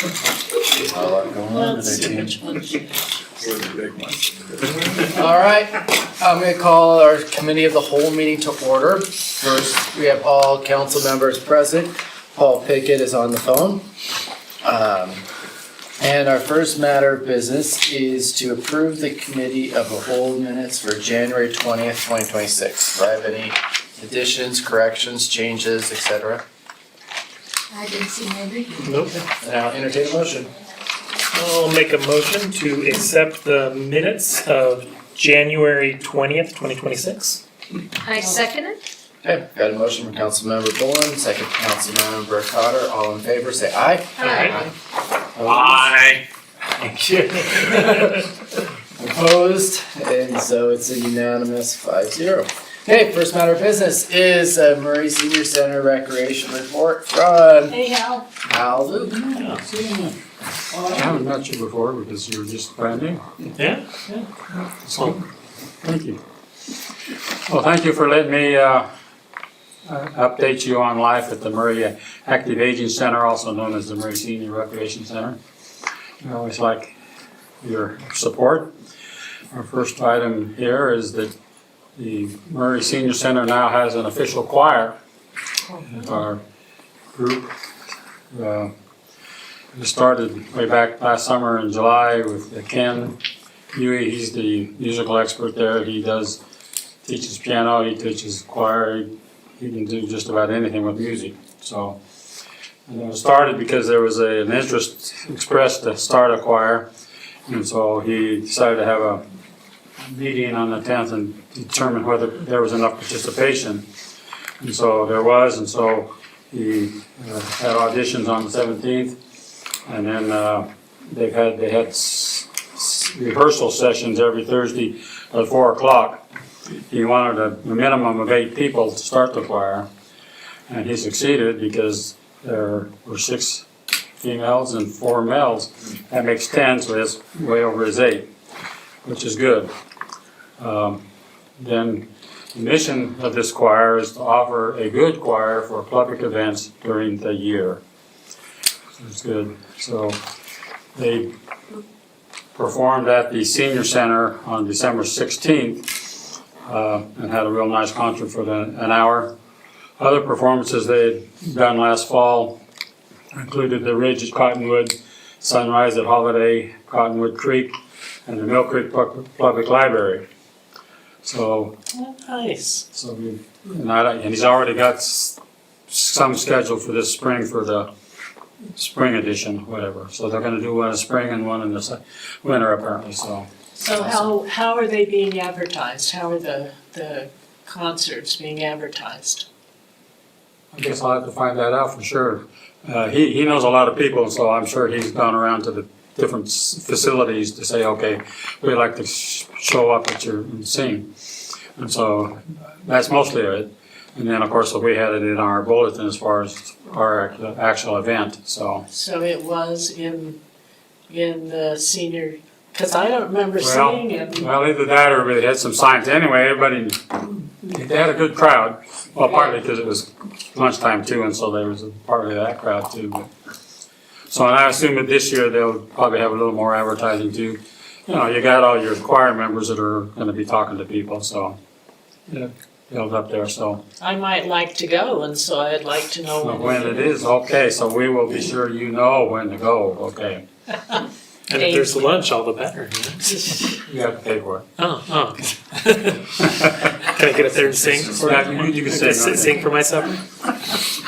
A lot going on Let's see today, which one. We're the big ones. team. All right, I'm gonna call our committee of the whole meeting to order. First, we have all council members present. Paul Pickett is on the phone. And our first matter of business is to approve the committee of the whole minutes for January 20th, 2026. Do I have any additions, corrections, changes, etc.? I didn't see maybe. Nope. Now entertain a motion. I'll make a motion to accept the minutes of January 20th, 2026. I second it. Okay, got a motion from Councilmember Bowen, second from Councilmember Cotter. All in favor, say aye. Aye. Aye. Thank you. Opposed, and so it's a unanimous 5-0. Okay, first matter of business is Murray Senior Center Recreation Report from Hey, Hal. Al Luke. I haven't met you before because you're just brand new. Yeah? So, thank you. Well, thank you for letting me update you on life at the Murray Active Aging Center, also known as the Murray Senior Recreation Center. I always like your support. Our first item here is that the Murray Senior Center now has an official choir. Our group we started way back last summer in July with Ken Huey. He's the musical expert there. He teaches piano, he teaches choir, he can do just about anything with music. So it was started because there was an interest expressed to start a choir. And so he decided to have a meeting on the 10th and determine whether there was enough participation. And so there was, and so he had auditions on the 17th. And then they had rehearsal sessions every Thursday at 4 o'clock. He wanted a minimum of 8 people to start the choir, and he succeeded because there were 6 females and 4 males. That makes 10, so that's way over his 8, which is good. Then the mission of this choir is to offer a good choir for public events during the year. That's good. So they performed at the Senior Center on December 16th and had a real nice concert for an hour. Other performances they had done last fall included the Ridge at Cottonwood, Sunrise at Holiday, Cottonwood Creek, and the Mill Creek Public Library. So, Nice. and he's already got some scheduled for this spring for the spring edition, whatever. So they're gonna do one in spring and one in the winter apparently, so. So how are they being advertised? How are the concerts being advertised? I guess I'll have to find that out for sure. He knows a lot of people, and so I'm sure he's gone around to the different facilities to say, okay, we'd like to show up at your and sing. And so that's mostly it. And then, of course, we had it in our bulletin as far as our actual event, so. So it was in the senior, because I don't remember seeing it. Well, either that or they had some signs. Anyway, they had a good crowd. Well, partly because it was lunchtime too, and so there was partly that crowd too. So, and I assume that this year they'll probably have a little more advertising too. You know, you got all your choir members that are gonna be talking to people, so. Yeah, build up there, so. I might like to go, and so I'd like to know When it is, okay, so we will be sure you know when to go, okay. And if there's lunch, all the better. You have to pay for it. Oh. Can I get up there and sing? Yeah, you can sing. Sing for my supper?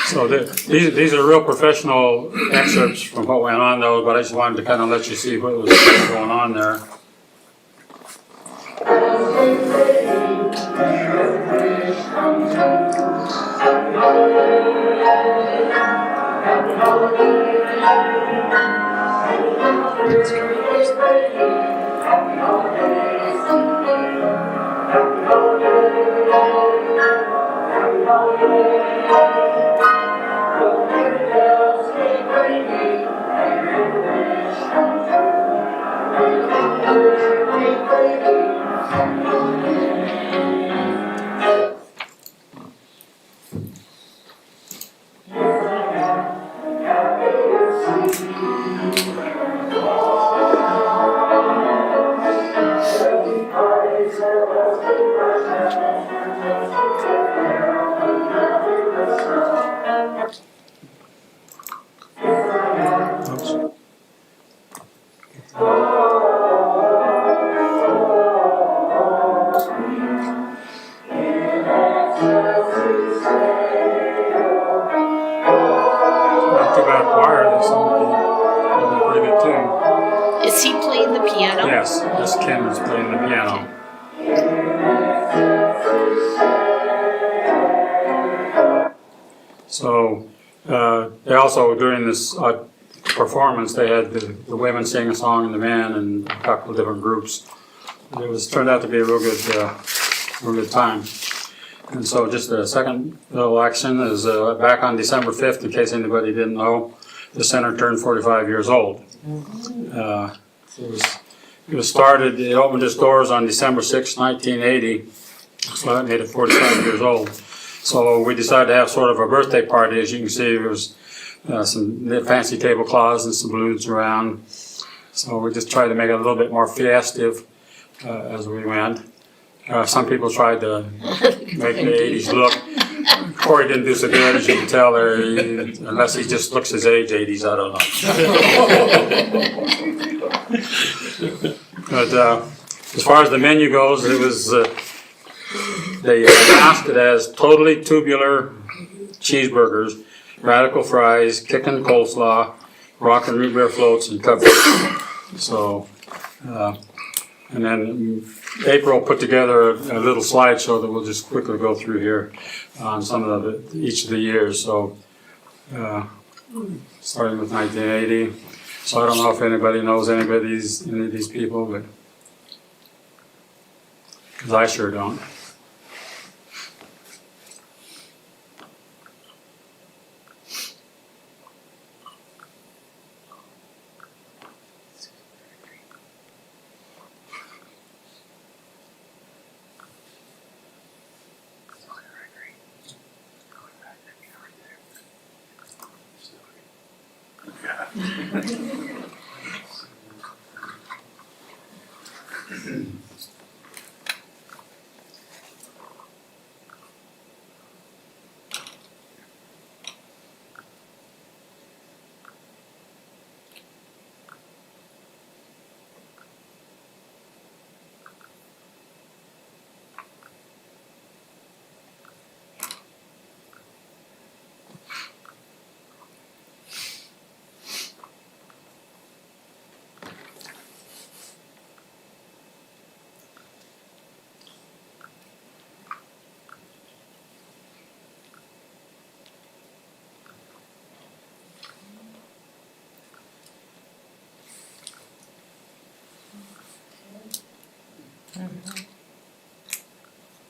So these are real professional excerpts from what went on though, but I just wanted to kind of let you see what was going on there. Is he playing the piano? Yes, Miss Kim is playing the piano. So, they also, during this performance, they had the women sing a song and the men and a couple of different groups. Turned out to be a real good time. And so just a second little action is back on December 5th, in case anybody didn't know, the center turned 45 years old. It was started, it opened its doors on December 6, 1980, so that made it 45 years old. So we decided to have sort of a birthday party. As you can see, there was some fancy tablecloths and some balloons around. So we just tried to make it a little bit more festive as we went. Some people tried to make the 80s look. Corey didn't do so good, as you can tell there, unless he just looks his age 80s, I don't know. But as far as the menu goes, it was, they announced it as totally tubular cheeseburgers, radical fries, kickin' coleslaw, rock and root beer floats, and cupcakes. So, and then April put together a little slideshow that we'll just quickly go through here on some of each of the years. So, starting with 1980. So I don't know if anybody knows any of these people, but because I sure don't.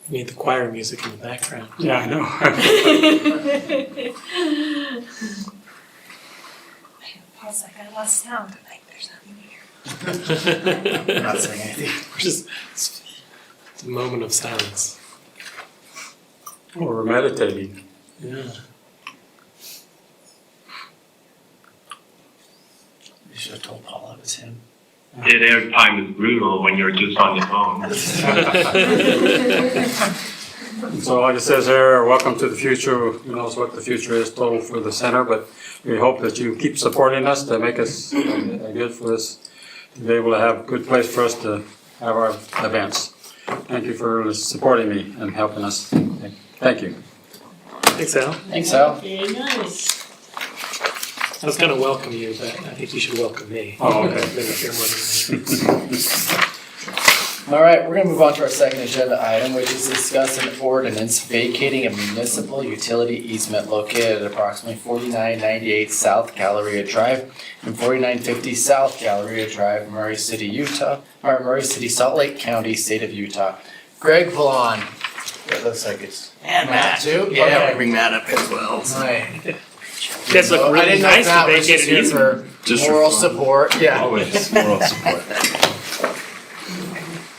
You need the choir music in the background. Yeah, I know. Paul's like, I lost sound. I'm like, there's nothing here. I'm not saying anything. We're just, it's a moment of silence. Or we're meditating. Yeah. You should have told Paul it was him. Dead air time is brutal when you're just on your phone. So like it says there, welcome to the future. Who knows what the future is total for the center, but we hope that you keep supporting us to make us good for us, to be able to have a good place for us to have our events. Thank you for supporting me and helping us. Thank you. Thanks, Al. Thanks, Al. Very nice. I was going to welcome you, but I think you should welcome me. Oh, okay. I've been up here more than All right, we're gonna move on to our second agenda item, which is discuss an ordinance vacating a municipal utility easement located at approximately 4998 South Galleria Drive and 4950 South Galleria Drive, Murray City, Utah, or Murray City, Salt Lake County, State of Utah. Greg Vaughn. It looks like it's. And Matt too? Yeah, Okay. we bring Matt up as well. Hi. You guys look I really didn't know nice if to Matt was vacate just an here easement. for Just for moral fun. support, yeah. Always moral support.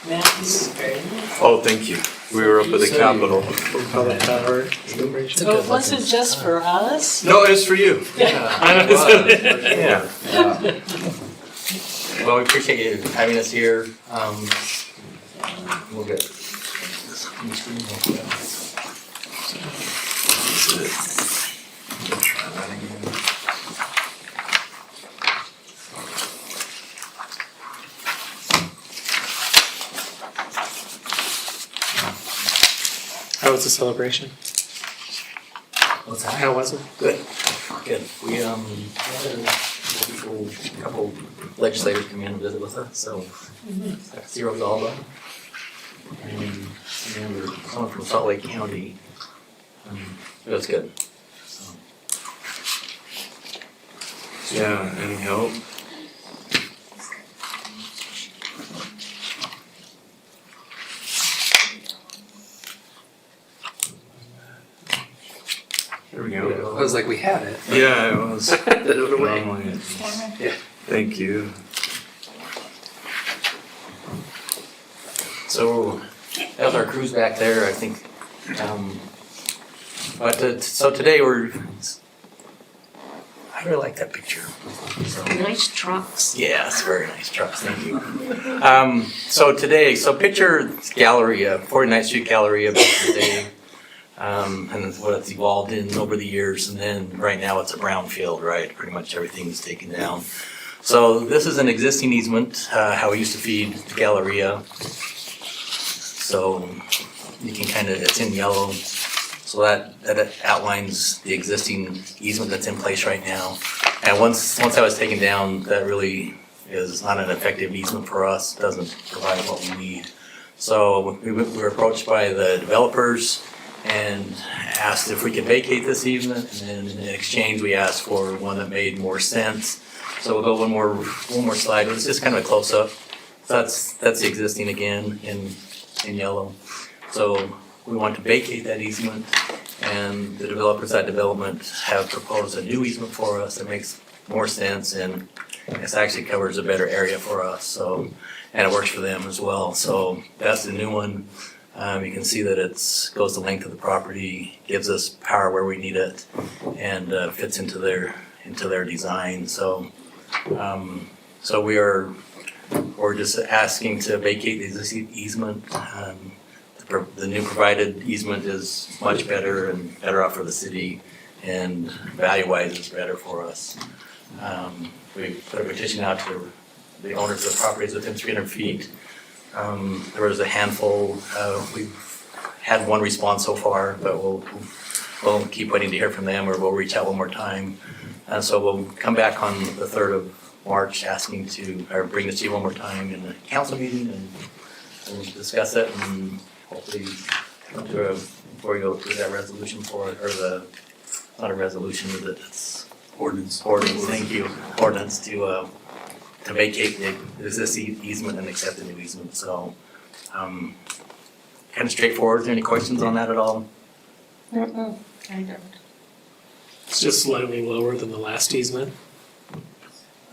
Matt, this is very nice. Oh, thank you. We were up at the Capitol. We'll call it power celebration. So it wasn't just for us? No, it's for you. I know. Yeah. Well, we appreciate you having us here. We'll get. How was the celebration? What's that? How was it? Good. Good. We people, a couple legislators come in and visit with us, so got to see Rosalba. And then there was someone from Salt Lake County. It was good. So, Yeah, any help? There we go. I was like, we had it. Yeah, it was. Put it away. Normally it's- Cameron? Thank you. So that was our cruise back there, I think. So today I really like that picture. So, Nice trucks. yes, very nice trucks, thank you. So picture Galleria, 49th Street Galleria back today. And what it's evolved in over the years, and then right now it's a brownfield, right? Pretty much everything's taken down. So this is an existing easement, how we used to feed the Galleria. So you can kind of, it's in yellow. So that outlines the existing easement that's in place right now. And once that was taken down, that really is not an effective easement for us, doesn't provide what we need. So we were approached by the developers and asked if we could vacate this easement, and then in exchange, we asked for one that made more sense. So we'll go one more slide. It's just kind of a close-up. So that's the existing again in yellow. So we want to vacate that easement, and the developers at development have proposed a new easement for us that makes more sense, and it actually covers a better area for us. So, and it works for them as well. So that's the new one. You can see that goes the length of the property, gives us power where we need it, and fits into their design. So we're just asking to vacate the existing easement. The new provided easement is much better and better off for the city, and value-wise is better for us. We put a petition out to the owners of the properties within 300 feet. There was a handful, we've had one response so far, but we'll keep waiting to hear from them, or we'll reach out one more time. So we'll come back on the 3rd of March asking bring this to you one more time in the council meeting, and we'll discuss it, and hopefully come to before we go through that resolution not a resolution, but it's ordinance, thank you, ordinance to vacate the existing easement and accept the new easement. So, kind of straightforward. Is there any questions on that at all? I don't. It's just slightly lower than the last easement.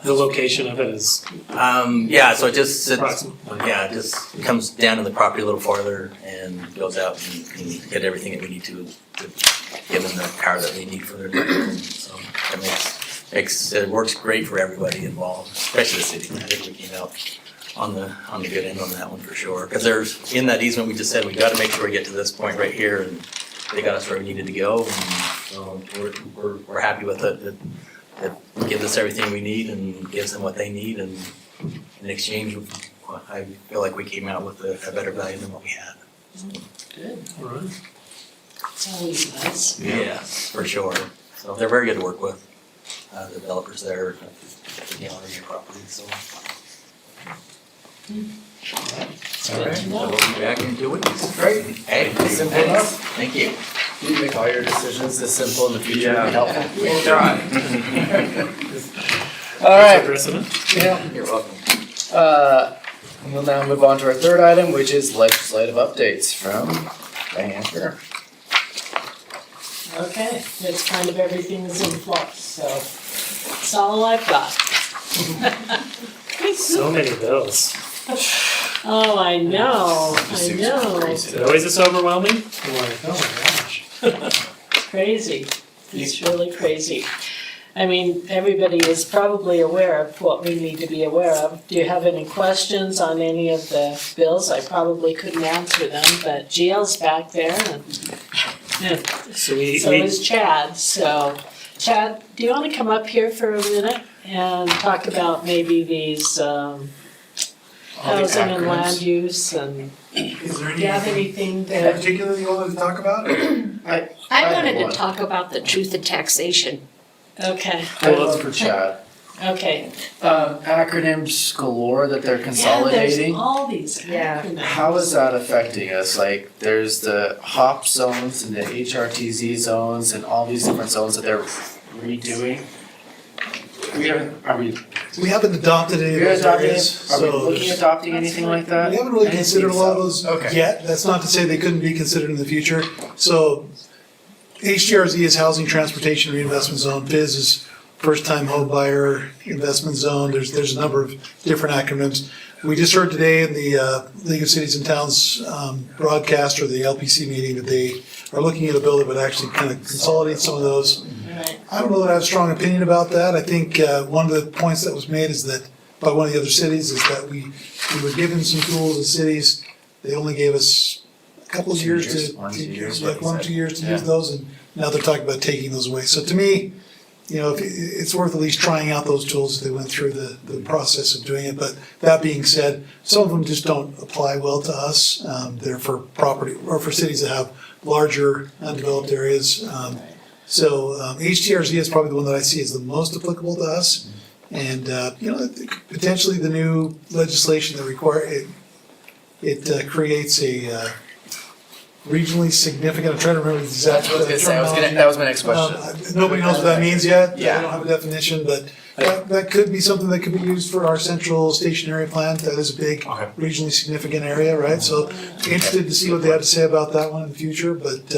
The location of it is Yeah, so it just approximately. it just comes down to the property a little farther and goes out and can get everything that we need to give them the power that they need for their development. So it it works great for everybody involved, especially the city. I think we came out on the good end on that one for sure. Because there's, in that easement, we just said we got to make sure we get to this point right here, and they got us where we needed to go. And so we're happy with it. It gives us everything we need and gives them what they need, and in exchange, I feel like we came out with a better value than what we had. Good, All right. it's always nice. Yes, for sure. So they're very good to work with, the developers there at the gallery property, so. It's All good right, to so know. we'll be back in 2 weeks. Great. Hey, Simple thanks. enough. Thank you. You make all your decisions this simple in the future. Yeah. Be helpful. We'll try. All right. Precedent. Yeah. You're welcome. We'll now move on to our third item, which is legislative updates from Diane Kerr. Okay, it's kind of everything is in flux, so that's all I've got. So many bills. Oh, I know, Just I seems know. crazy. Is it always this overwhelming? I'm like, oh my gosh. Crazy. It's really crazy. I mean, everybody is probably aware of what we need to be aware of. Do you have any questions on any of the bills? I probably couldn't answer them, but GL's back there and So we so is Chad. So Chad, do you want to come up here for a minute and talk about maybe these housing and land use, and Is there do you have anything that, particular you wanted to talk about? I have wanted one. to talk about the truth in taxation. okay. I have one for Chad. Okay. Acronyms galore that they're Yeah, consolidating. there's all these Yeah. acronyms. How is that affecting us? Like, there's the HOP zones and the HRTZ zones and all these different zones that they're redoing. We haven't adopted any of those areas, Are we so looking at adopting anything like that? we haven't really I didn't considered a think lot of so. those Okay. yet. That's not to say they couldn't be considered in the future. So HTRZ is Housing Transportation Reinvestment Zone. FIZ is First Time Home Buyer Investment Zone. There's a number of different acronyms. We just heard today in the League of Cities and Towns broadcast, or the LPC meeting, that they are looking at a bill that would actually kind of consolidate some of those. Right. I don't know that I have a strong opinion about that. I think one of the points that was made is that, by one of the other cities, is that we were given some tools as cities. They only gave us a couple of 2 years years, to, 1, 2 years, like like you 1 or said. 2 years to Yeah. use those, and now they're talking about taking those away. So to me, it's worth at least trying out those tools if they went through the process of doing it. But that being said, some of them just don't apply well to us. They're for property, or for cities that have larger undeveloped areas. So HTRZ is probably the one that I see as the most applicable to us. And, potentially the new legislation that it creates a regionally significant, I'm trying to remember the exact That's what I was gonna say. terminology. That was my next question. Nobody knows what that means yet. Yeah. I don't have a definition, but that could be something that could be used for our central stationary plant. That is a big Okay. regionally significant area, right? So interested to see what they have to say about that one in the future, but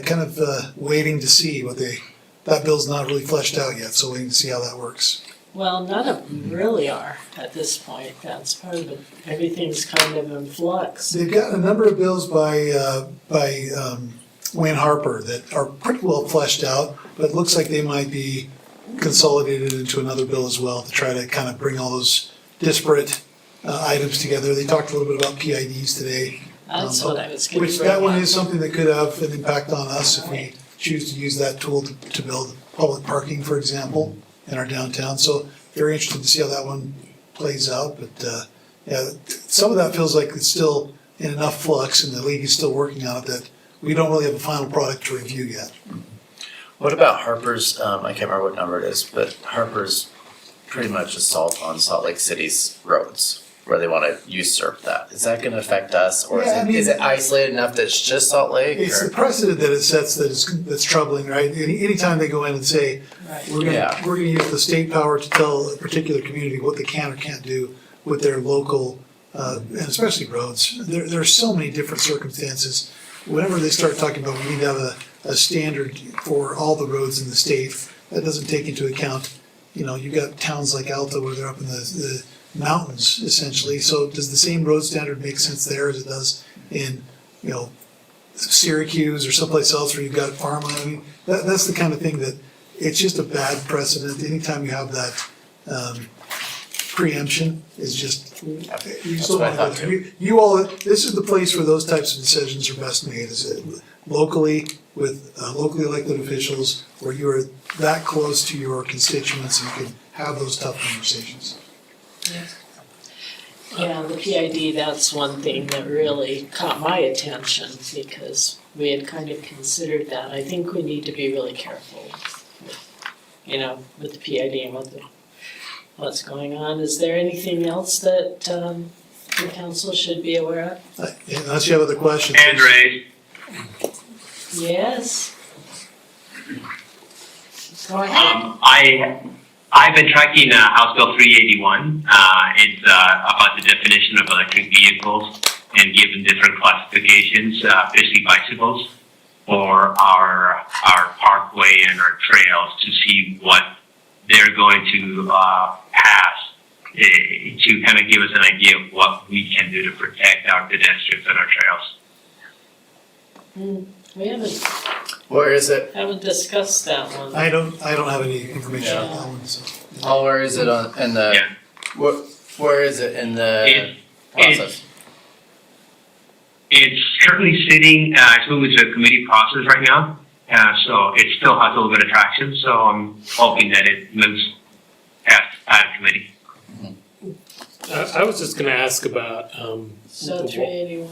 kind of waiting to see that bill's not really fleshed out yet, so waiting to see how that works. Well, none of them really are at this point. That's part of it. Everything's kind of in flux. They've got a number of bills by Wayne Harper that are pretty well fleshed out, but it looks like they might be consolidated into another bill as well to try to kind of bring all those disparate items together. They talked a little bit about PIDs today. That's what I was going to Which, bring that one up. is something that could have an impact on us if we choose to use that tool to build public parking, for example, in our downtown. So very interested to see how that one plays out, but some of that feels like it's still in enough flux and the league is still working on it that we don't really have a final product to review yet. What about Harper's, I can't remember what number it is, but Harper's pretty much assault on Salt Lake City's roads, where they wanna usurp that. Is that gonna affect us, or Yeah, I mean- is it isolated enough that it's just Salt Lake? It's or- the precedent that it sets that's troubling, right? Anytime they go in and say, Right. Yeah. we're gonna use the state power to tell a particular community what they can or can't do with their local, and especially roads. There are so many different circumstances. Whenever they start talking about we need to have a standard for all the roads in the state, that doesn't take into account, you've got towns like Alta where they're up in the mountains essentially. So does the same road standard make sense there as it does in, Syracuse or someplace else where you've got farmland? I mean, that's the kind of thing that, it's just a bad precedent. Anytime you have that preemption, is just, you just don't what I want thought to go there. This is the place where those types of decisions are best made, is locally with locally elected officials, where you are that close to your constituents and you can have those tough conversations. Yeah, the PID, that's one thing that really caught my attention because we had kind of considered that. I think we need to be really careful with the PID and what's going on. Is there anything else that the council should be aware of? Unless you have other questions. Hand raised. Yes. Go ahead. I've been tracking House Bill 381. It's about the definition of electric vehicles and given different classifications, especially bicycles, for our parkway and our trails to see what they're going to pass to kind of give us an idea of what we can do to protect our pedestrians and our trails. We haven't Where is it? discussed that one. I don't have any information on that one, so. Oh, where is it in the, Yeah. where is it in the process? It's currently sitting, it's moving to a committee process right now. So it still has a little bit of traction, so I'm hoping that it moves past committee. I was just gonna ask about, So 381.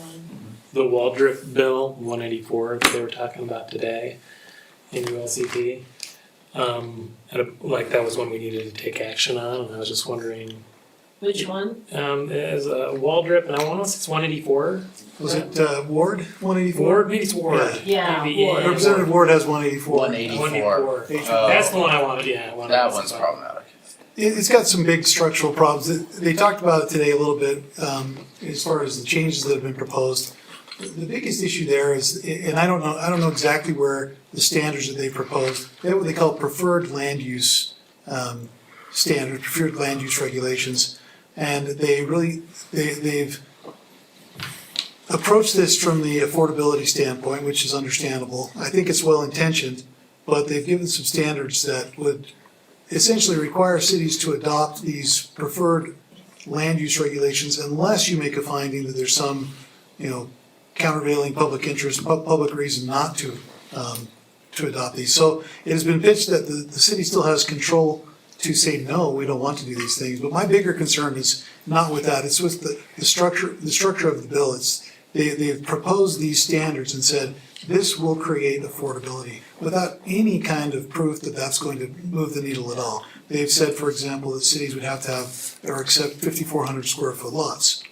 the Waldrift bill, 184, that they were talking about today in ULCT. And like that was one we needed to take action on, and I was just wondering, Which one? as Waldrop, and I want to say it's 184. Was it Ward, 184? Ward, maybe it's Ward. Yeah, Maybe, Ward. Representative Ward has 184. 184. 184. That's the one I wanted, yeah. That one's problematic. It's got some big structural problems. They talked about it today a little bit, as far as the changes that have been proposed. The biggest issue there is, and I don't know exactly where the standards that they proposed, they have what they call preferred land use standards, preferred land use regulations. And they've approached this from the affordability standpoint, which is understandable. I think it's well intentioned, but they've given some standards that would essentially require cities to adopt these preferred land use regulations unless you make a finding that there's some, countervailing public interest, public reason not to adopt these. So it has been pitched that the city still has control to say, no, we don't want to do these things. But my bigger concern is not with that. It's with the structure of the bill. They've proposed these standards and said, this will create affordability without any kind of proof that that's going to move the needle at all. They've said, for example, that cities would have to have or accept 5,400 square foot lots.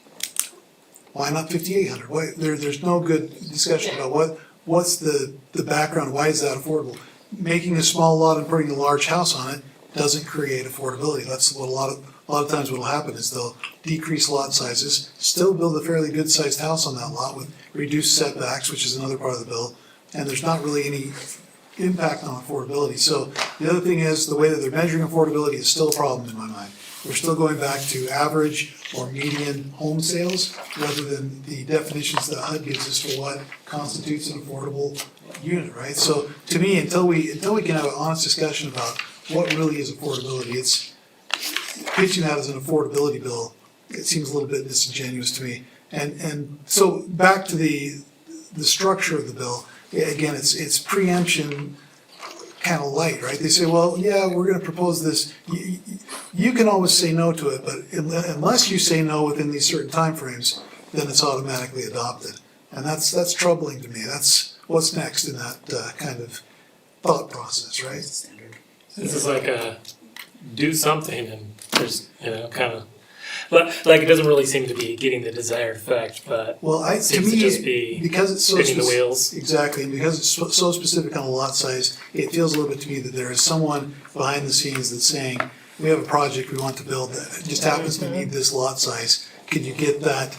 Why not 5,800? Why, there's no good discussion about what's the background, why is that affordable? Making a small lot and putting a large house on it doesn't create affordability. That's what a lot of times what'll happen is they'll decrease lot sizes, still build a fairly good sized house on that lot with reduced setbacks, which is another part of the bill, and there's not really any impact on affordability. So the other thing is the way that they're measuring affordability is still a problem in my mind. We're still going back to average or median home sales rather than the definitions that HUD gives us for what constitutes an affordable unit, right? So to me, until we can have an honest discussion about what really is affordability, it's pitching that as an affordability bill, it seems a little bit disingenuous to me. And so back to the structure of the bill, again, it's preemption kind of light, right? They say, well, yeah, we're gonna propose this. You can always say no to it, but unless you say no within these certain timeframes, then it's automatically adopted. And that's troubling to me. That's what's next in that kind of thought process, right? This is like a do something, and there's kind of like it doesn't really seem to be getting the desired effect, but Well, to seems to me, just be because it's so spinning the wheels. exactly, and because it's so specific on the lot size, it feels a little bit to me that there is someone behind the scenes that's saying, we have a project we want to build that just happens to need this lot size. Could you get that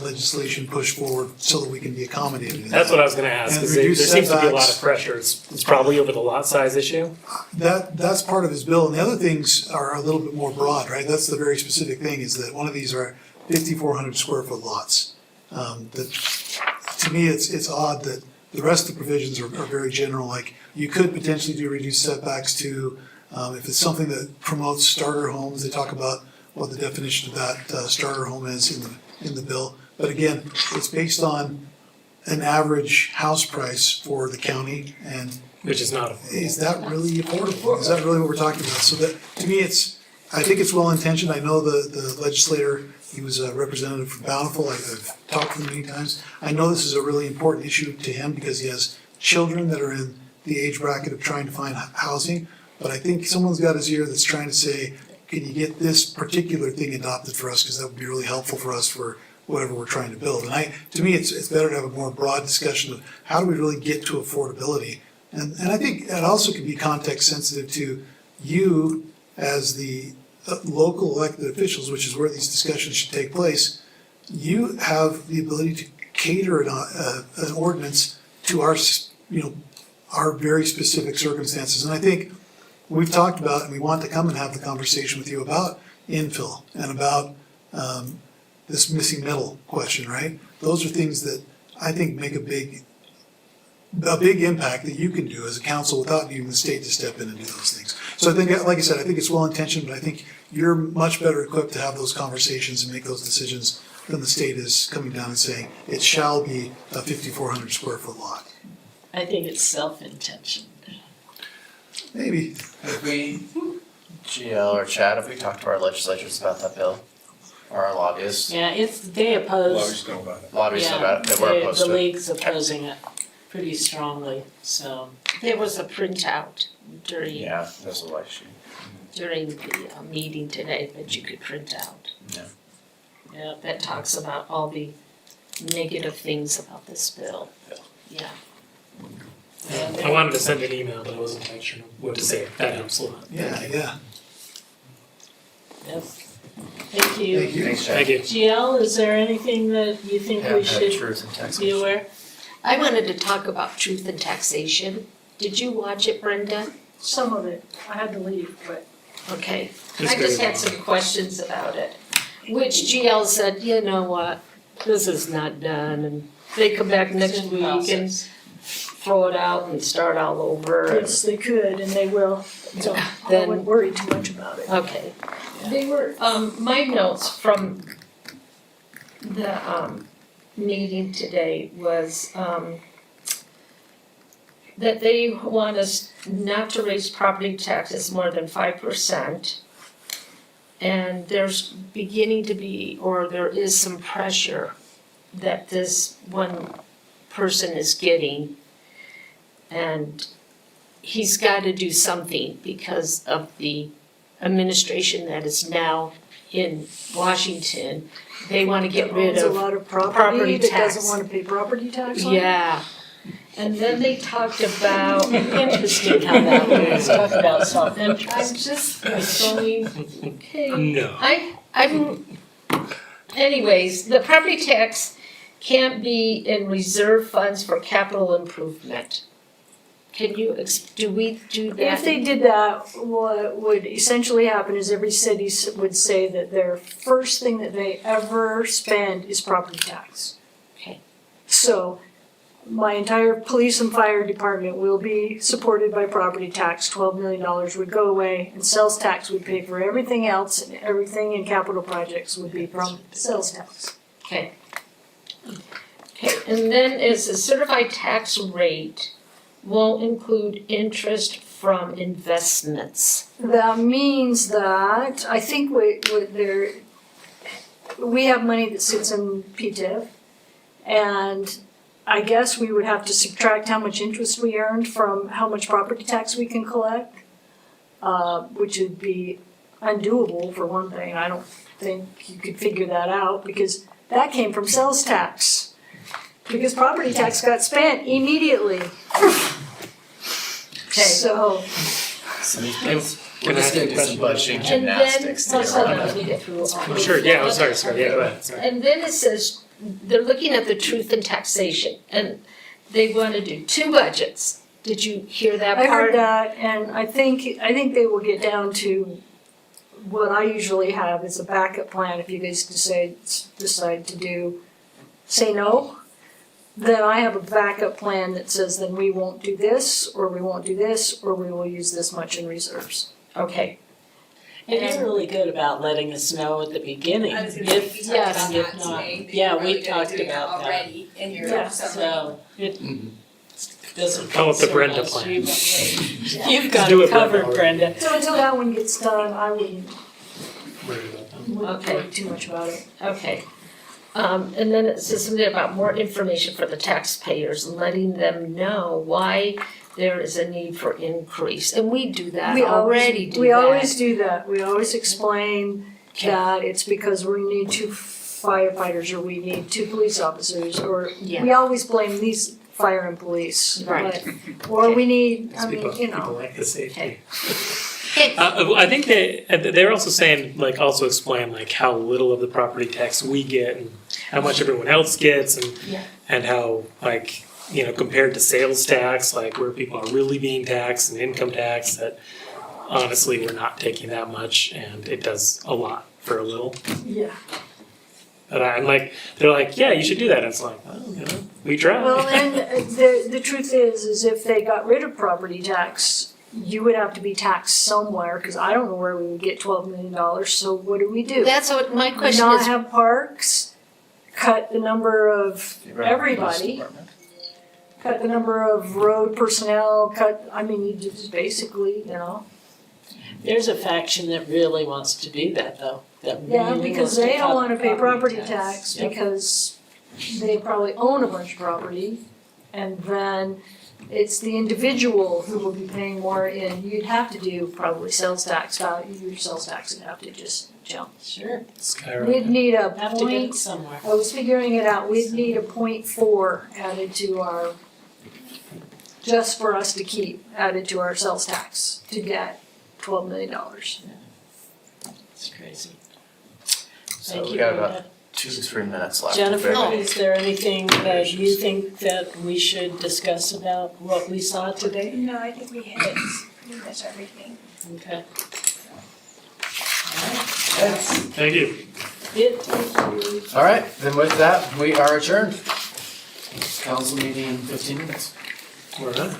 legislation pushed forward so that we can be accommodated in that? That's what I was going to ask. And Is there reduce seems to be a lot setbacks. of pressure. It's probably over the lot size issue. That's part of his bill, and the other things are a little bit more broad, right? That's the very specific thing, is that one of these are 5,400 square foot lots. To me, it's odd that the rest of the provisions are very general, like you could potentially do reduced setbacks to, if it's something that promotes starter homes, they talk about what the definition of that starter home is in the bill. But again, it's based on an average house price for the county, and Which is not affordable. is that really affordable? Is that really what we're talking about? So that, to me, I think it's well intentioned. I know the legislator, he was a representative from Bountiful. I've talked to him many times. I know this is a really important issue to him because he has children that are in the age bracket of trying to find housing. But I think someone's got his ear that's trying to say, can you get this particular thing adopted for us? Because that would be really helpful for us for whatever we're trying to build. And to me, it's better to have a more broad discussion of how do we really get to affordability. And I think it also could be context sensitive to you as the local elected officials, which is where these discussions should take place. You have the ability to cater an ordinance to our very specific circumstances. And I think we've talked about, and we want to come and have the conversation with you about infill and about this missing middle question, right? Those are things that I think make a big impact that you can do as a council without needing the state to step in and do those things. So I think, like I said, I think it's well intentioned, but I think you're much better equipped to have those conversations and make those decisions than the state is coming down and saying it shall be a 5,400 square foot lot. I think it's self-intentioned. Maybe. Have we, GL or Chad, have we talked to our legislators about that bill? Or our lobbyists? Yeah, they oppose. Lobbyists Yeah, about it, they were opposed the to it. league's opposing it. pretty strongly, so. There was a printout during that's what during the meeting today that you could print out. Yeah, That talks about all the negative things about this bill. Yeah. I wanted to send an email, but I wasn't quite sure what to say. That helps a lot. Yeah, yeah. yep. Thank you. Thank you. Thanks, Thank you. GL, is there anything that you think we should truth and taxation. be aware? I wanted to talk about truth and taxation. Did you watch it, Brenda? Some of it, I had to leave, but Okay. Just I just very had some questions about it. Which GL said, you know what, this is not done, and they come back next It's in week and process. throw it out and start all over. yes, they could and they will, so I Then- wouldn't worry too much about it. Okay. They were, my notes from the, meeting today was, that they want us not to raise property taxes more than 5%. And there's beginning to be, or there is some pressure that this one person is getting. And he's gotta do something because of the administration that is now in Washington. They wanna get rid Owns a of, lot of property property that tax. doesn't wanna pay property tax on it. yeah. And then they talked about, Interesting how that works, talk about I'm self-interest. just going, okay. No. I'm, anyways, the property tax can't be in reserve funds for capital improvement. Can you, do we do that? If they did that, what would essentially happen is every city would say that their first thing that they ever spend is property tax. Okay. So my entire police and fire department will be supported by property tax. $12 million would go away, and sales tax would pay for everything else, and everything in capital projects would be from sales tax. Okay. Okay, and then is the certified tax rate won't include interest from investments. That means that, I think we have money that sits in PTIF, and I guess we would have to subtract how much interest we earned from how much property tax we can collect, which would be undoable for one thing. I don't think you could figure that out, because that came from sales tax. Because property tax got spent immediately. Okay. So, So we're Can I just ask gonna a do some question? budgeting And gymnastics then, there. hold on, let me get through all. Sure, yeah, I'm sorry, yeah, go ahead, sorry. And then it says, they're looking at the truth in taxation, and they wanna do 2 budgets. Did you hear that I part? heard that, and I think they will get down to what I usually have is a backup plan if you guys decide to say no. Then I have a backup plan that says then we won't do this, or we won't do this, or we will use this much in reserves. Okay, And you're really good about letting us know at the beginning, I was gonna say, if, we yes, talked if about that not. today, that Yeah, you're we really good at talked doing that about that. already in your Yeah, summary. So, it doesn't Come with the concern Brenda us. plan. You've got do it it, covered, Brenda. Brenda. So until that one gets done, I wouldn't Okay. worry too much about it. okay. And then it says something about more information for the taxpayers, letting them know why there is a need for increase, and we do that, already do that. We always do that. We always explain that it's because we need 2 firefighters, or we need 2 police officers, or Yeah. we always blame these fire and police. Right. but- Or we need, I People, mean, you people know, like the safety. Okay. I think they're also saying, like, also explain like how little of the property tax we get and how much everyone else gets, and Yeah. and how, like, you know, compared to sales tax, like where people are really being taxed, and income tax, that honestly we're not taking that much, and it does a lot for a little. yeah. But I'm like, they're like, yeah, you should do that. And it's like, well, you know, we try. Well, and the truth is if they got rid of property tax, you would have to be taxed somewhere, because I don't know where we would get $12 million, so what do? That's what my question Not is, have parks, cut the number of everybody, cut the number of road personnel, you just basically, you know. There's a faction that really wants to do that though, that really Yeah, wants because to they don't cut wanna pay property tax. tax, Yep. because they probably own a bunch of property. And then it's the individual who will be paying more, and you'd have to do probably sales tax value, your sales tax would have to just jump. Sure, We'd Skyrocket. need a have to get it point, somewhere. I was figuring it out, we'd need a 0.4 added to our, just for us to keep added to our sales tax to get $12 million. It's crazy. So Thank we you, got Brenda. about 2 to 3 minutes left. Jennifer, If anybody- is there anything that you think that we should discuss about what we saw today? No, I think we hit pretty much everything. Okay. Thank you. It, All right, then with that, we are adjourned. Council meeting in 15 minutes. We're done.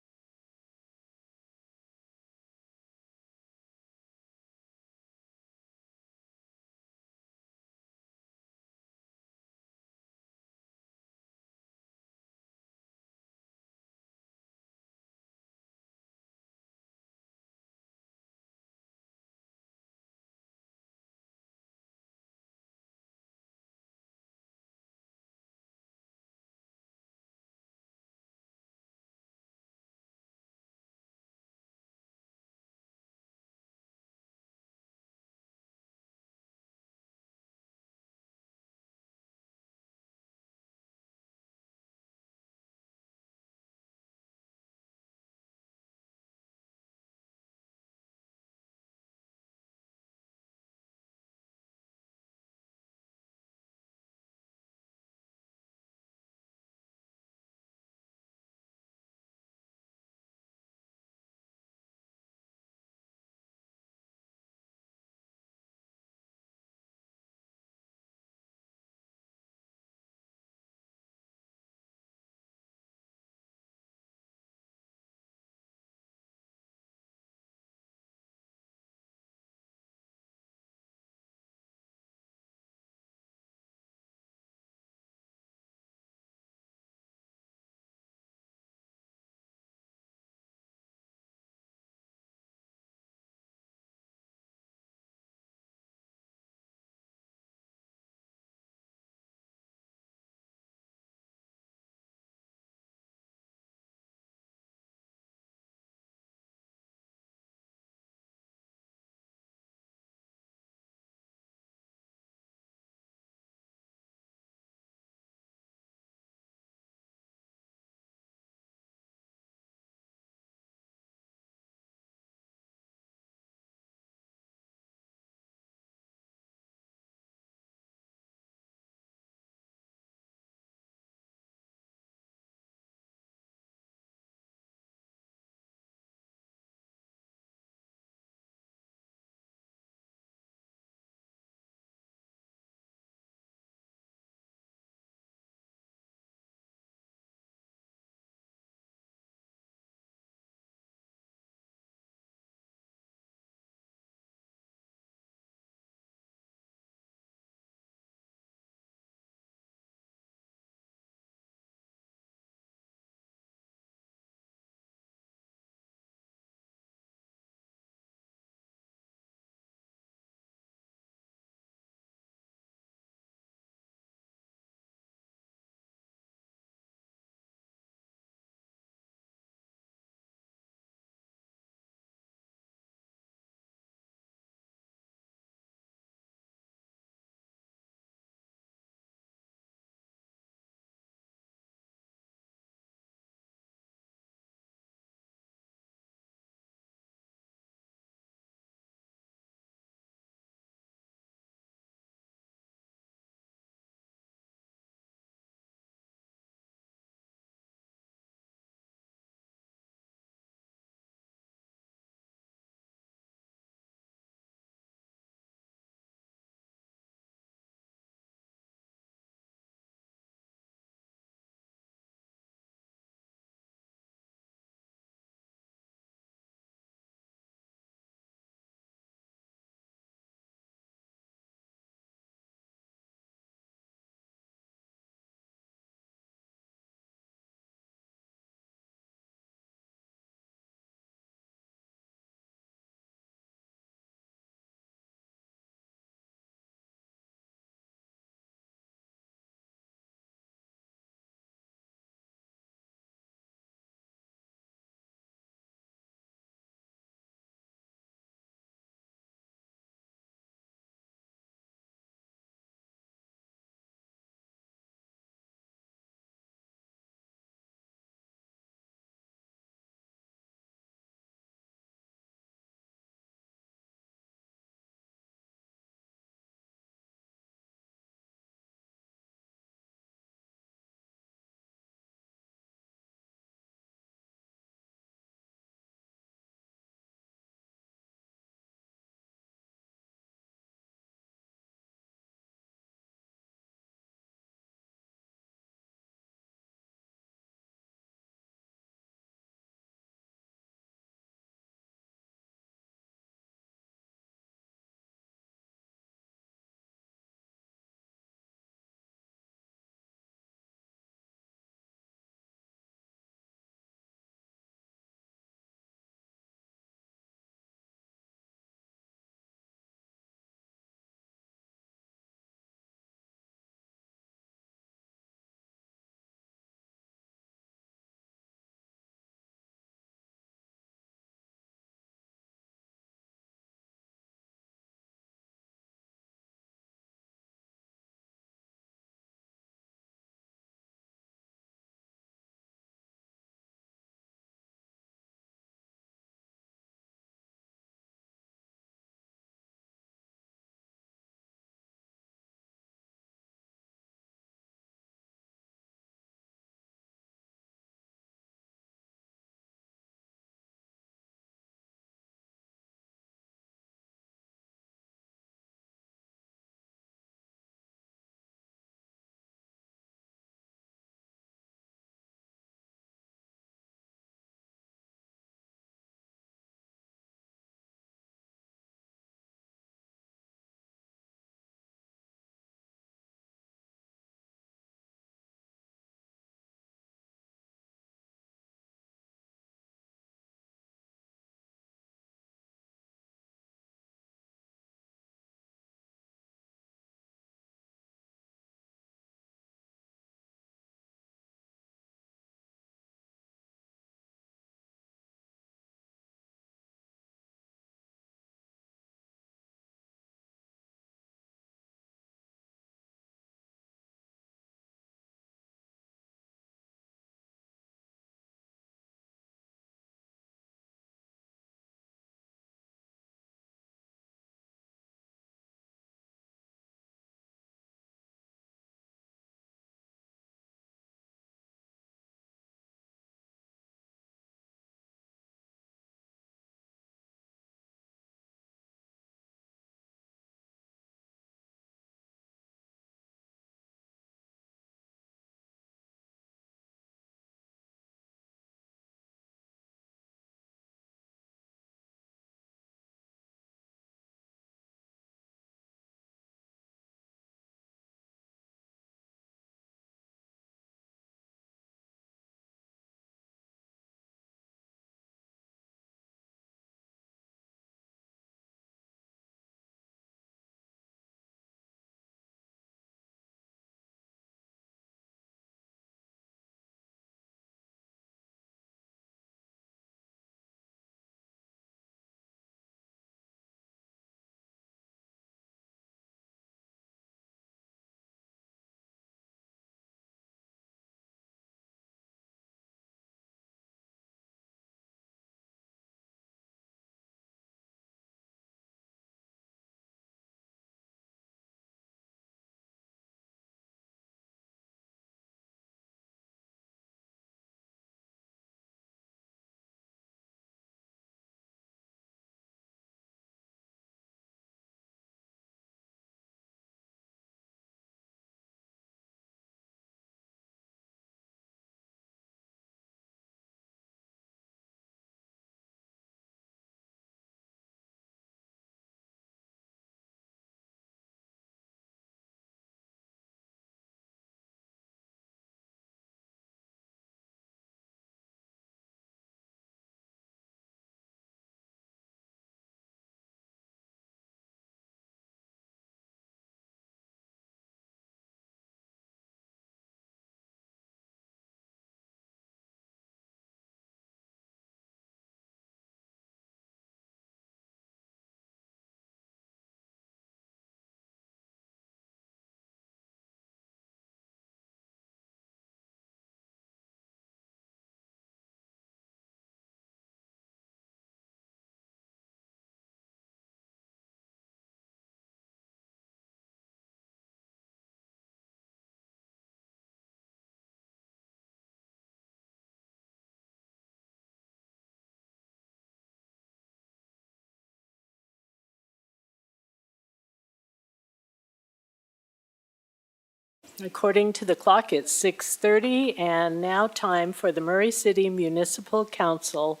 According to the clock, it's 6:30, and now time for the Murray City Municipal Council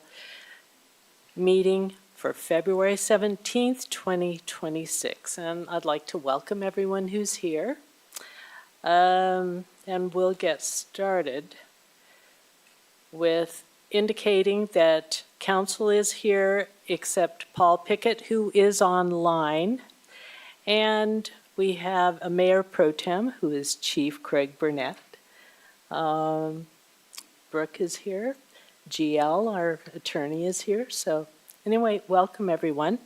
meeting for February 17th, 2026. And I'd like to welcome everyone who's here. And we'll get started with indicating that council is here except Paul Pickett, who is online. And we have a mayor pro tem, who is Chief Craig Burnett. Brooke is here. GL, our attorney, is here. So anyway, welcome everyone.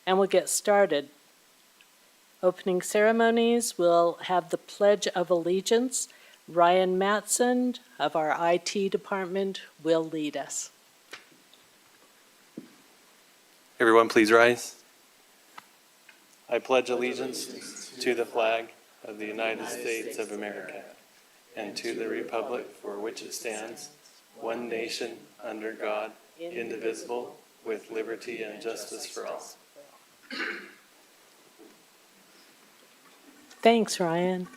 And we'll get started. Opening ceremonies, we'll have the Pledge of Allegiance. Ryan Matson of our IT department will lead us. Everyone, please rise. I pledge allegiance to the flag of the United States of America and to the republic for which it stands, one nation, under God, indivisible, with liberty and justice for all. Thanks, Ryan.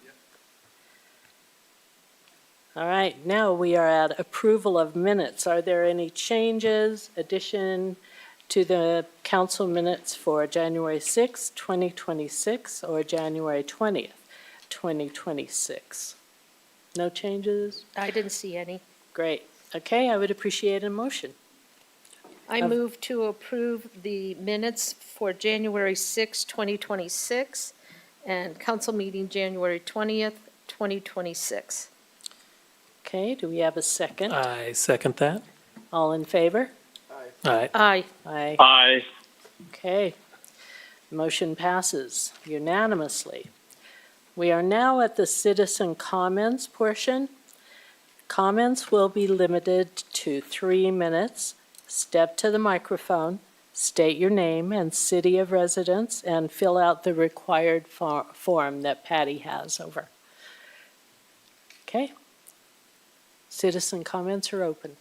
All right, now we are at approval of minutes. Are there any changes, addition to the council minutes for January 6th, 2026 or January 20th, 2026? No changes? I didn't see any. Great. Okay, I would appreciate a motion. I move to approve the minutes for January 6, 2026, and council meeting January 20th, 2026. Okay, do we have a second? I second that. All in favor? Aye. Aye. Aye. Aye. Okay. Motion passes unanimously. We are now at the citizen comments portion. Comments will be limited to 3 minutes. Step to the microphone, state your name and city of residence, and fill out the required form that Patty has over. Okay. Citizen comments are open.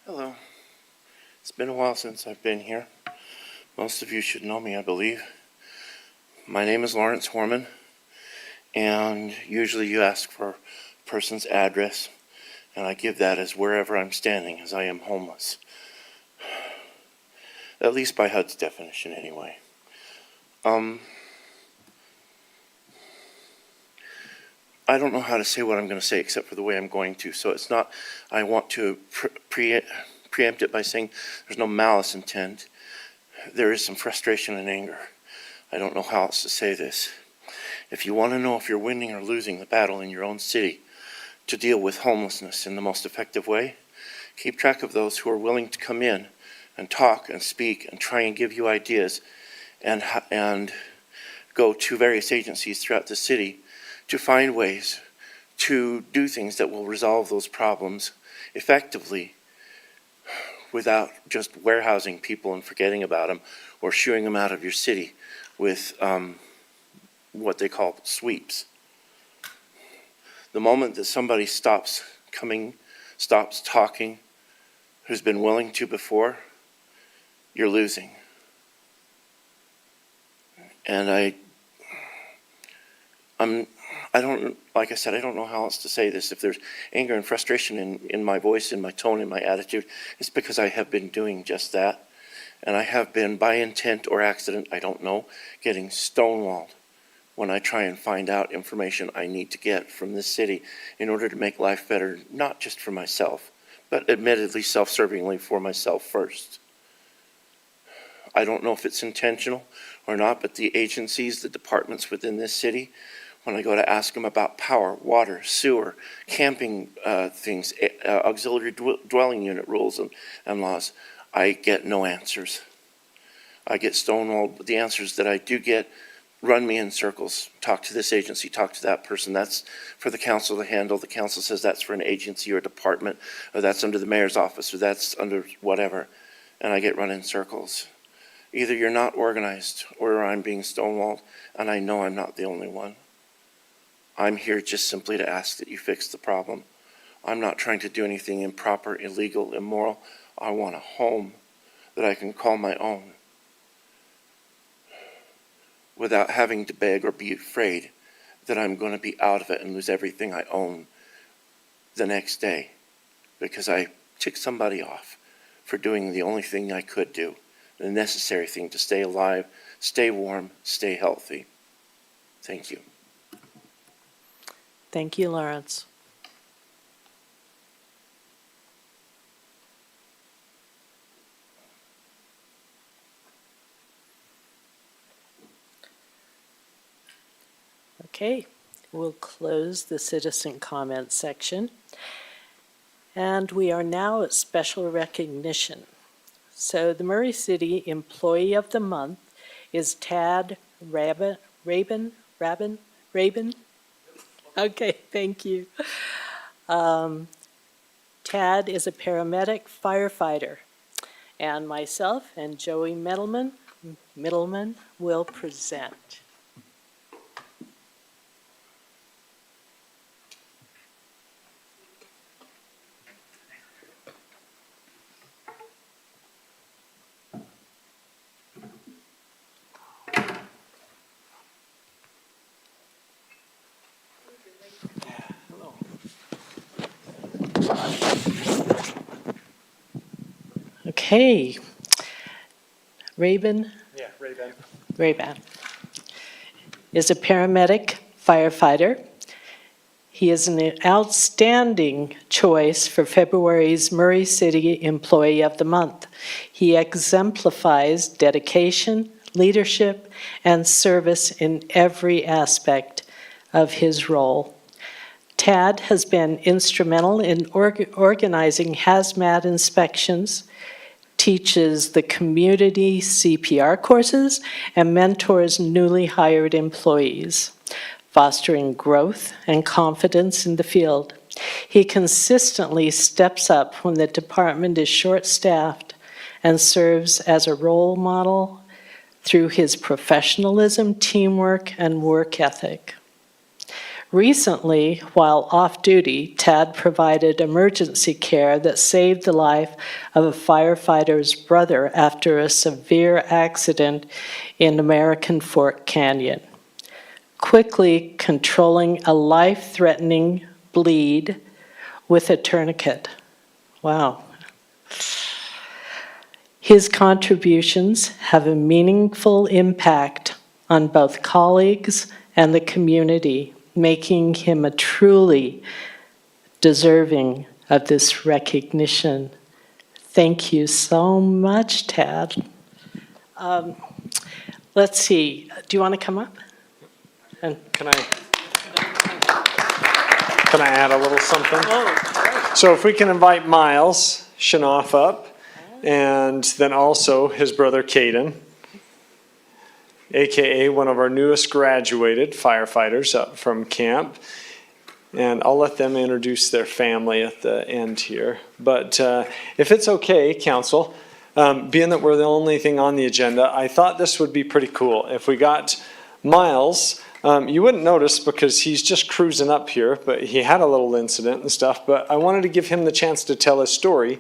Hello. It's been a while since I've been here. Most of you should know me, I believe. My name is Lawrence Horman, and usually you ask for a person's address, and I give that as wherever I'm standing, as I am homeless. At least by HUD's definition, anyway. I don't know how to say what I'm going to say except for the way I'm going to, so it's not, I want to preempt it by saying there's no malice intent. There is some frustration and anger. I don't know how else to say this. If you want to know if you're winning or losing the battle in your own city to deal with homelessness in the most effective way, keep track of those who are willing to come in and talk and speak and try and give you ideas and go to various agencies throughout the city to find ways to do things that will resolve those problems effectively without just warehousing people and forgetting about them or shooing them out of your city with what they call sweeps. The moment that somebody stops talking, who's been willing to before, you're losing. And I don't, like I said, I don't know how else to say this. If there's anger and frustration in my voice, in my tone, in my attitude, it's because I have been doing just that. And I have been, by intent or accident, I don't know, getting stonewalled when I try and find out information I need to get from this city in order to make life better, not just for myself, but admittedly self-servingly for myself first. I don't know if it's intentional or not, but the agencies, the departments within this city, when I go to ask them about power, water, sewer, camping things, auxiliary dwelling unit rules and laws, I get no answers. I get stonewalled. The answers that I do get run me in circles. Talk to this agency, talk to that person. That's for the council to handle. The council says that's for an agency or a department, or that's under the mayor's office, or that's under whatever. And I get run in circles. Either you're not organized or I'm being stonewalled, and I know I'm not the only one. I'm here just simply to ask that you fix the problem. I'm not trying to do anything improper, illegal, immoral. I want a home that I can call my own without having to beg or be afraid that I'm going to be out of it and lose everything I own the next day because I ticked somebody off for doing the only thing I could do, the necessary thing to stay alive, stay warm, stay healthy. Thank you. Thank you, Lawrence. Okay, we'll close the citizen comment section. And we are now at special recognition. So the Murray City Employee of the Month is Tad Rabin. Okay, thank you. Tad is a paramedic firefighter, and myself and Joey Middleman will present. Okay. Rabin is a paramedic firefighter. He is an outstanding choice for February's Murray City Employee of the Month. He exemplifies dedication, leadership, and service in every aspect of his role. Tad has been instrumental in organizing hazmat inspections, teaches the community CPR courses, and mentors newly hired employees, fostering growth and confidence in the field. He consistently steps up when the department is short-staffed and serves as a role model through his professionalism, teamwork, and work ethic. Recently, while off-duty, Tad provided emergency care that saved the life of a firefighter's brother after a severe accident in American Fork Canyon, quickly controlling a life-threatening bleed with a tourniquet. Wow. His contributions have a meaningful impact on both colleagues and the community, making him a truly deserving of this recognition. Thank you so much, Tad. Let's see, do you want to come up? And Can I add a little something? oh, So if we can invite Miles Shanoff up, and then also his brother Caden, AKA one of our newest graduated firefighters up from camp. And I'll let them introduce their family at the end here. But if it's okay, council, being that we're the only thing on the agenda, I thought this would be pretty cool. If we got Miles, you wouldn't notice because he's just cruising up here, but he had a little incident and stuff. But I wanted to give him the chance to tell his story,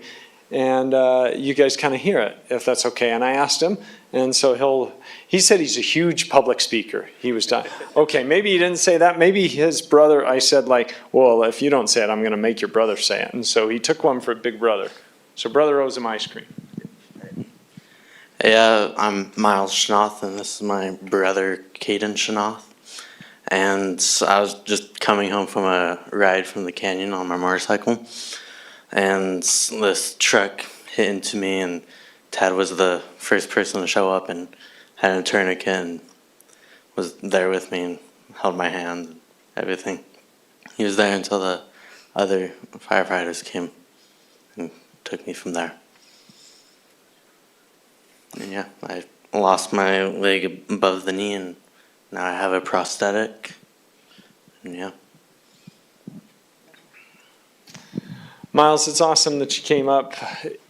and you guys kind of hear it, if that's okay. And I asked him, and so he said he's a huge public speaker. He was done. Okay, maybe he didn't say that. Maybe his brother, I said like, well, if you don't say it, I'm going to make your brother say it. And so he took one for Big Brother. So brother owes him ice cream. Yeah, I'm Miles Shanoff, and this is my brother, Caden Shanoff. And I was just coming home from a ride from the canyon on my motorcycle, and this truck hit into me, and Tad was the first person to show up and had a tourniquet and was there with me and held my hand and everything. He was there until the other firefighters came and took me from there. And yeah, I lost my leg above the knee, and now I have a prosthetic. And yeah. Miles, it's awesome that you came up.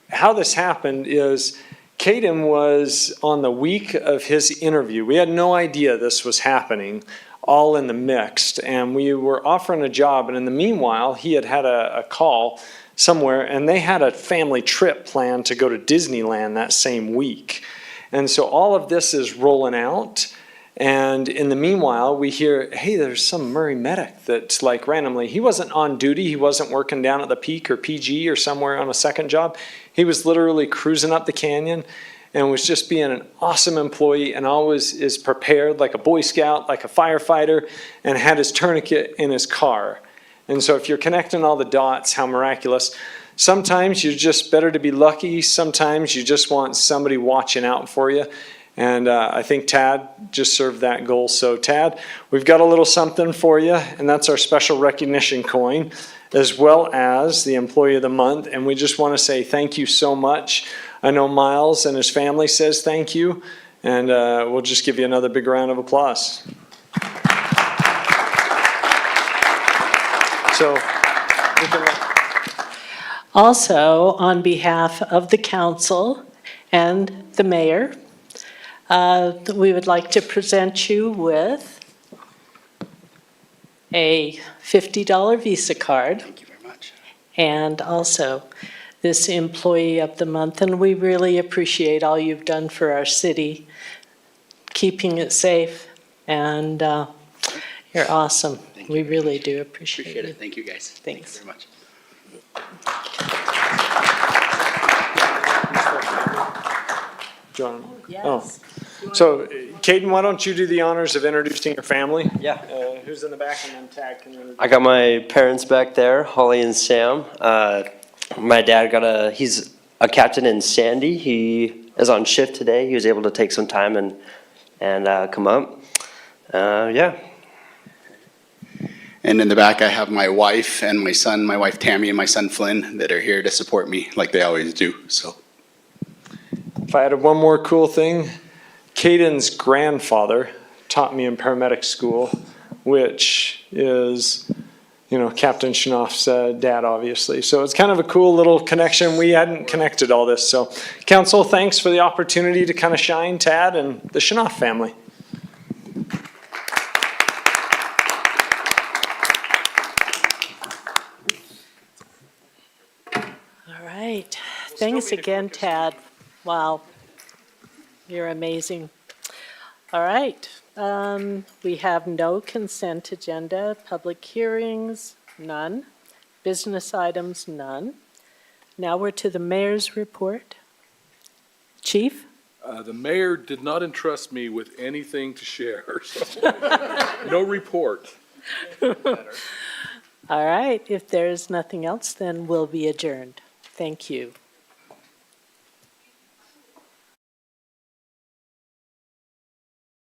How this happened is Caden was on the week of his interview. We had no idea this was happening. all in the mix. And we were offering a job, and in the meanwhile, he had had a call somewhere, and they had a family trip planned to go to Disneyland that same week. And so all of this is rolling out. And in the meanwhile, we hear, hey, there's some Murray medic that's like randomly, he wasn't on duty, he wasn't working down at the Peak or PG or somewhere on a second job. He was literally cruising up the canyon and was just being an awesome employee and always is prepared like a Boy Scout, like a firefighter, and had his tourniquet in his car. And so if you're connecting all the dots, how miraculous. Sometimes you're just better to be lucky. Sometimes you just want somebody watching out for you. And I think Tad just served that goal. So Tad, we've got a little something for you, and that's our special recognition coin, as well as the Employee of the Month. And we just want to say thank you so much. I know Miles and his family says thank you, and we'll just give you another big round of applause. So we can Also, on behalf of the council and the mayor, we would like to present you with a $50 Visa card. Thank you very much. And also this Employee of the Month. And we really appreciate all you've done for our city, keeping it safe. And you're awesome. We really do appreciate Appreciate it. it. Thank you, guys. Thanks. Thank you very much. John. Yes. Oh. So, Caden, why don't you do the honors of introducing your family? Yeah. Who's in the back, and then Tad can introduce. I got my parents back there, Holly and Sam. My dad he's a captain in Sandy. He is on shift today. He was able to take some time and come up. Yeah. And in the back, I have my wife and my son, my wife Tammy and my son Flynn, that are here to support me like they always do. So, If I added one more cool thing, Caden's grandfather taught me in paramedic school, which is, Captain Schnoff's dad, obviously. So it's kind of a cool little connection. We hadn't connected all this. So, council, thanks for the opportunity to kind of shine Tad and the Schnoff family. All right. Thanks again, Tad. Wow. You're amazing. All right. We have no consent agenda, public hearings, none. Business items, none. Now we're to the mayor's report. Chief? The mayor did not entrust me with anything to share, so no report. All right. If there's nothing else, then we'll be adjourned. Thank you.